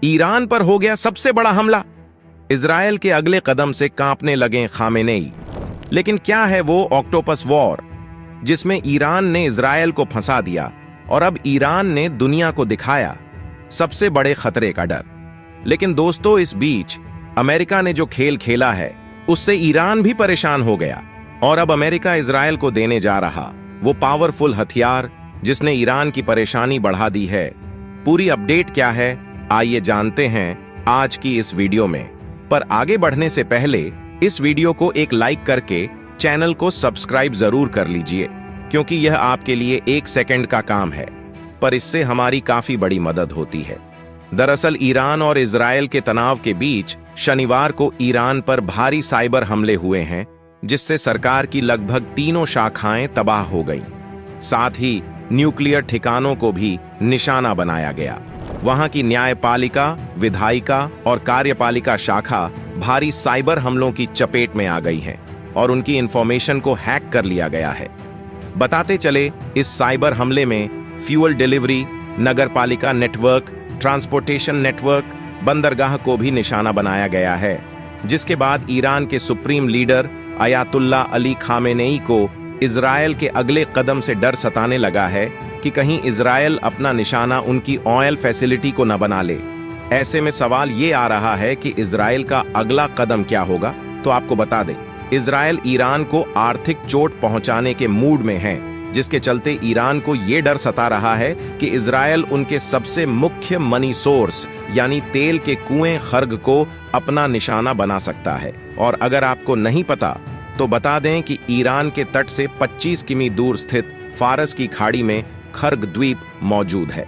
Iran पर हो गया सबसे बड़ा हमला। इजरायल के अगले कदम से कांपने लगे खामेनेई। लेकिन क्या है वो ऑक्टोपस वॉर जिसमें ईरान ने इजरायल को फंसा दिया और अब ईरान ने दुनिया को दिखाया सबसे बड़े खतरे का डर। लेकिन दोस्तों, इस बीच अमेरिका ने जो खेल खेला है उससे ईरान भी परेशान हो गया और अब अमेरिका इजरायल को देने जा रहा वो पावरफुल हथियार जिसने ईरान की परेशानी बढ़ा दी है। पूरी अपडेट क्या है आइए जानते हैं आज की इस वीडियो में। पर आगे बढ़ने से पहले इस वीडियो को एक लाइक करके चैनल को सब्सक्राइब जरूर कर लीजिए, क्योंकि यह आपके लिए 1 सेकंड का काम है, पर इससे हमारी काफी बड़ी मदद होती है। दरअसल ईरान और इजरायल के तनाव के बीच शनिवार को ईरान पर भारी साइबर हमले हुए हैं, जिससे सरकार की लगभग तीनों शाखाएं तबाह हो गईं। साथ ही न्यूक्लियर ठिकानों को भी निशाना बनाया गया। वहां की न्यायपालिका, विधायिका और कार्यपालिका शाखा भारी साइबर हमलों की चपेट में आ गई हैं और उनकी इंफॉर्मेशन को हैक कर लिया गया है। बताते चले, इस साइबर हमले में फ्यूल डिलीवरी, नगरपालिका नेटवर्क, ट्रांसपोर्टेशन नेटवर्क, बंदरगाह को भी निशाना बनाया गया है, जिसके बाद ईरान के supreme leader Ayatollah Ali Khamenei को इजरायल के अगले कदम से डर सताने लगा है कि कहीं इजरायल अपना निशाना उनकी ऑयल फैसिलिटी को न बना ले। ऐसे में सवाल ये आ रहा है कि इजरायल का अगला कदम क्या होगा। तो आपको बता दें, इजरायल ईरान को आर्थिक चोट पहुंचाने के मूड में है, जिसके चलते ईरान को यह डर सता रहा है कि इजरायल उनके सबसे मुख्य मनी सोर्स यानी तेल के कुएं खर्ग को अपना निशाना बना सकता है। और अगर आपको नहीं पता तो बता दें कि ईरान के तट से 25 किमी दूर स्थित फारस की खाड़ी में खर्ग द्वीप मौजूद है,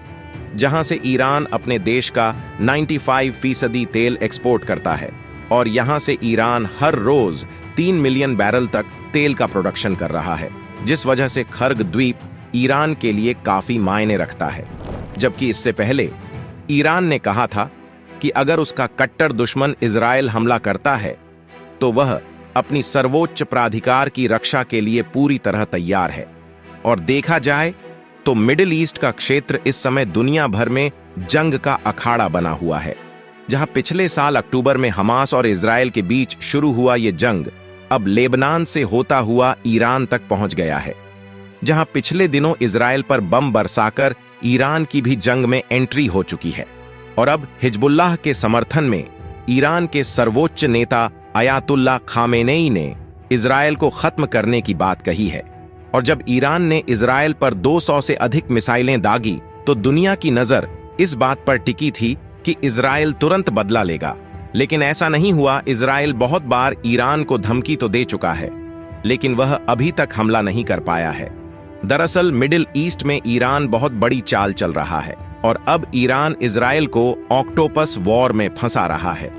जहां से ईरान अपने देश का 95% तेल एक्सपोर्ट करता है और यहां से ईरान हर रोज 3 मिलियन बैरल तक तेल का प्रोडक्शन कर रहा है, जिस वजह से खर्ग द्वीप ईरान के लिए काफी मायने रखता है। जबकि इससे पहले ईरान ने कहा था कि अगर उसका कट्टर दुश्मन इजरायल हमला करता है तो वह अपनी सर्वोच्च प्राधिकार की रक्षा के लिए पूरी तरह तैयार है। और देखा जाए तो मिडिल ईस्ट का क्षेत्र इस समय दुनिया भर में जंग का अखाड़ा बना हुआ है। जहां पिछले साल अक्टूबर में हमास और इजरायल के बीच शुरू हुआ यह जंग अब लेबनान से होता हुआ ईरान तक पहुंच गया है, जहां पिछले दिनों इजरायल पर बम बरसाकर ईरान की भी जंग में एंट्री हो चुकी है। और अब हिजबुल्लाह के समर्थन में ईरान के सर्वोच्च नेता अयातुल्ला खामेनेई ने इजरायल को खत्म करने की बात कही है। और जब ईरान ने इजरायल पर 200 से अधिक मिसाइलें दागी तो दुनिया की नजर इस बात पर टिकी थी कि इजरायल तुरंत बदला लेगा। लेकिन ऐसा नहीं हुआ। इजरायल बहुत बार ईरान को धमकी तो दे चुका है, लेकिन वह अभी तक हमला नहीं कर पाया है। दरअसल मिडिल ईस्ट में ईरान बहुत बड़ी चाल चल रहा है और अब ईरान इजरायल को ऑक्टोपस वॉर में फंसा रहा है,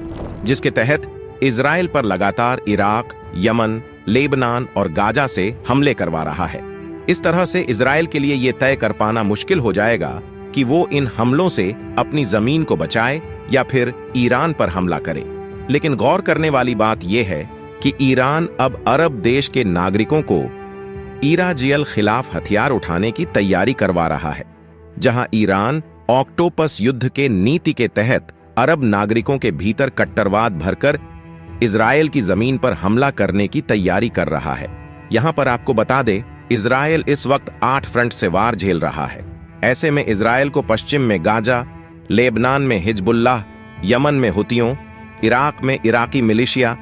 जिसके तहत इजरायल पर लगातार इराक, यमन, लेबनान और गाजा से हमले करवा रहा है। इस तरह से इजरायल के लिए यह तय कर पाना मुश्किल हो जाएगा कि वो इन हमलों से अपनी जमीन को बचाए या फिर ईरान पर हमला करे। लेकिन गौर करने वाली बात यह है कि ईरान अब अरब देश के नागरिकों को इजरायल खिलाफ हथियार उठाने की तैयारी करवा रहा है, जहां ईरान ऑक्टोपस युद्ध के नीति के तहत अरब नागरिकों के भीतर कट्टरवाद भरकर इजरायल की जमीन पर हमला करने की तैयारी कर रहा है। यहां पर आपको बता दें, इजरायल इस वक्त 8 फ्रंट से वार झेल रहा है। ऐसे में इजरायल को पश्चिम में गाजा, लेबनान में हिजबुल्लाह, यमन में हुतियों, इराक में इराकी मिलिशिया,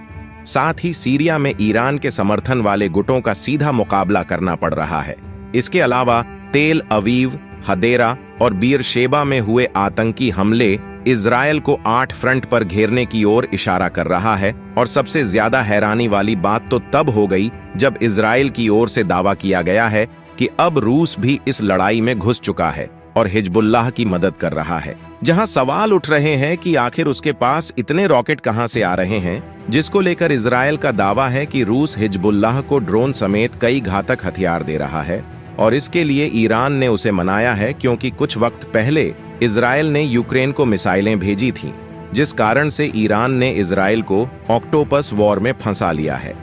साथ ही सीरिया में ईरान के समर्थन वाले गुटों का सीधा मुकाबला करना पड़ रहा है। इसके अलावा तेल अवीव, हदेरा और बीरशेबा में हुए आतंकी हमले इजरायल को 8 फ्रंट पर घेरने की ओर इशारा कर रहा है। और सबसे ज्यादा हैरानी वाली बात तो तब हो गई जब इजरायल की ओर से दावा किया गया है कि अब रूस भी इस लड़ाई में घुस चुका है और हिजबुल्लाह की मदद कर रहा है। जहां सवाल उठ रहे हैं कि आखिर उसके पास इतने रॉकेट कहां से आ रहे हैं, जिसको लेकर इजरायल का दावा है कि रूस हिजबुल्लाह को ड्रोन समेत कई घातक हथियार दे रहा है। और इसके लिए ईरान ने उसे मनाया है, क्योंकि कुछ वक्त पहले इजरायल ने यूक्रेन को मिसाइलें भेजी थीं, जिस कारण से ईरान ने इजरायल को ऑक्टोपस वॉर में फंसा लिया है।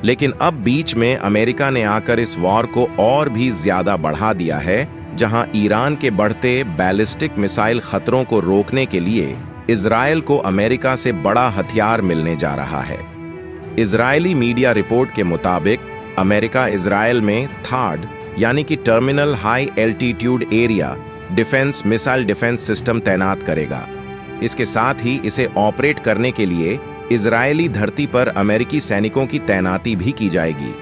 लेकिन अब बीच में अमेरिका ने आकर इस वॉर को और भी ज्यादा बढ़ा दिया है, जहां ईरान के बढ़ते बैलिस्टिक मिसाइल खतरों को रोकने के लिए इजरायल को अमेरिका से बड़ा हथियार मिलने जा रहा है। इजरायली मीडिया रिपोर्ट के मुताबिक अमेरिका इजरायल में थाड यानी कि terminal high altitude area defence missile defence system तैनात करेगा। इसके साथ ही इसे ऑपरेट करने के लिए इजरायली धरती पर अमेरिकी सैनिकों की तैनाती भी की जाएगी,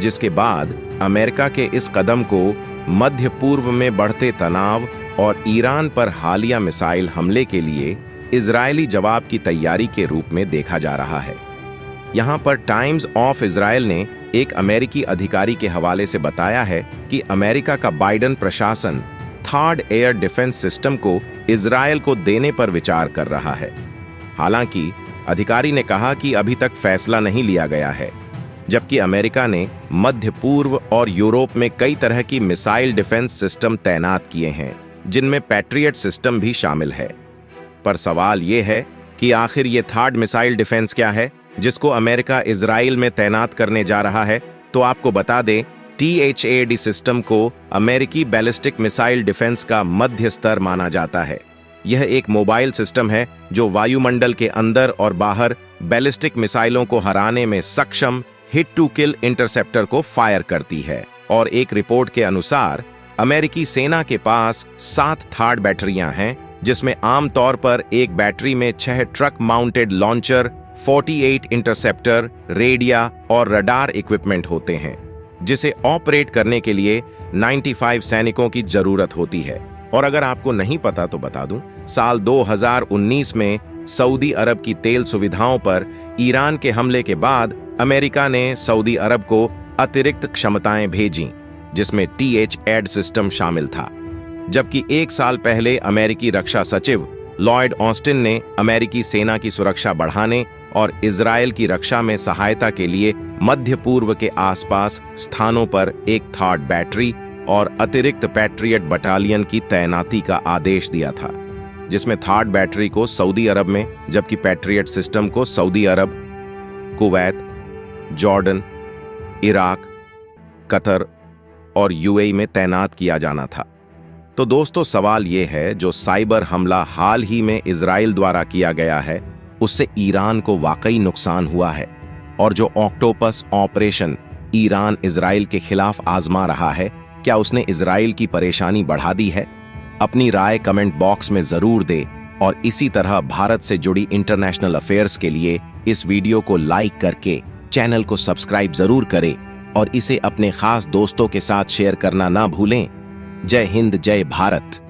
जिसके बाद अमेरिका के इस कदम को मध्य पूर्व में बढ़ते तनाव और ईरान पर हालिया मिसाइल हमले के लिए इजरायली जवाब की तैयारी के रूप में देखा जा रहा है। यहां पर टाइम्स ऑफ इजरायल ने एक अमेरिकी अधिकारी के हवाले से बताया है कि अमेरिका का बाइडेन प्रशासन थर्ड एयर डिफेंस सिस्टम को इजरायल को देने पर विचार कर रहा है। हालांकि अधिकारी ने कहा कि अभी तक फैसला नहीं लिया गया है, जबकि अमेरिका ने मध्य पूर्व और यूरोप में कई तरह की मिसाइल डिफेंस सिस्टम तैनात किए हैं, जिनमें पैट्रियट सिस्टम भी शामिल है। पर सवाल यह है कि आखिर ये थर्ड मिसाइल डिफेंस क्या है जिसको अमेरिका इजराइल में तैनात करने जा रहा है। तो आपको बता दें, THAAD सिस्टम को अमेरिकी बैलिस्टिक मिसाइल डिफेंस का मध्य स्तर माना जाता है। यह एक मोबाइल सिस्टम है जो वायुमंडल के अंदर और बाहर बैलिस्टिक मिसाइलों को हराने में सक्षम हिट टू किल इंटरसेप्टर को फायर करती है। और एक रिपोर्ट के अनुसार अमेरिकी सेना के पास 7 थर्ड बैटरियां हैं, जिसमें आमतौर पर एक बैटरी में 6 ट्रक माउंटेड लॉन्चर, 48 इंटरसेप्टर, रेडिया और रडार इक्विपमेंट होते हैं, जिसे ऑपरेट करने के लिए 95 सैनिकों की जरूरत होती है। और अगर आपको नहीं पता तो बता दूं, साल 2019 में सऊदी अरब की तेल सुविधाओं पर ईरान के हमले के बाद अमेरिका ने सऊदी अरब को अतिरिक्त क्षमताएं भेजीं, जिसमें THAAD सिस्टम शामिल था। जबकि 1 साल पहले अमेरिकी रक्षा सचिव लॉयड ऑस्टिन ने अमेरिकी सेना की सुरक्षा बढ़ाने और इजरायल की रक्षा में सहायता के लिए मध्य पूर्व के आसपास स्थानों पर एक थर्ड बैटरी और अतिरिक्त पैट्रियट बटालियन की तैनाती का आदेश दिया था, जिसमें थर्ड बैटरी को सऊदी अरब में, जबकि पैट्रियट सिस्टम को सऊदी अरब, कुवैत, जॉर्डन, इराक, कतर और UAE में तैनात किया जाना था। तो दोस्तों, सवाल यह है, जो साइबर हमला हाल ही में इजराइल द्वारा किया गया है, उससे ईरान को वाकई नुकसान हुआ है? और जो ऑक्टोपस ऑपरेशन ईरान इजराइल के खिलाफ आजमा रहा है, क्या उसने इजराइल की परेशानी बढ़ा दी है? अपनी राय कमेंट बॉक्स में जरूर दे और इसी तरह भारत से जुड़ी इंटरनेशनल अफेयर्स के लिए इस वीडियो को लाइक करके चैनल को सब्सक्राइब जरूर करें और इसे अपने खास दोस्तों के साथ शेयर करना ना भूलें। जय हिंद, जय भारत।